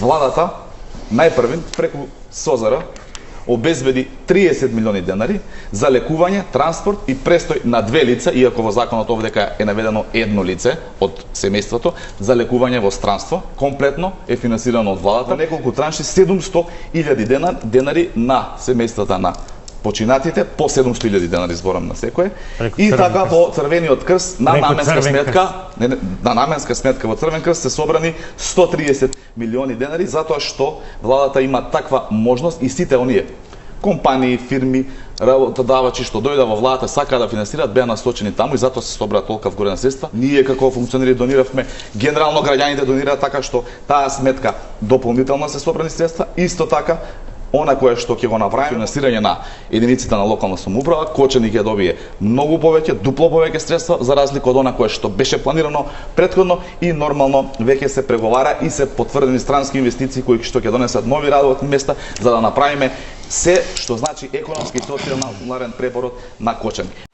владата најпрвин преку СОЗР обезбеди 30 милиони денари за лекување, транспорт и престој на две лица, иако во законот овдека е наведено едно лице од семејството, за лекување во странство. Комплетно е финансирано од владата. Неколку транши 700.000 денари на семејствата на починатите, по 700.000 денари зборам на секое. И така во Црвениот крст на наменска сметка во Црвен крст се собрани 130 милиони денари, затоа што владата има таква можност и сите оние компании, фирми, работодавачи што дојда во владата сака да финансираат, беа насочени таму и затоа се собраа толка вгорена средства. Ние како функционери дониравме, генерално граѓаните донираат, така што таа сметка дополнително се собрани средства. Исто така она кое што ќе го направи финансирање на единиците на локална самоуправа, Кочани ќе добие многу повеќе, дупло повеќе средства за разлика од она кое што беше планирано претходно и нормално веќе се преговара и се потврдени странски инвестиции кои што ќе донесат нови работни места за да направиме се што значи економски и социјален препород на Кочани.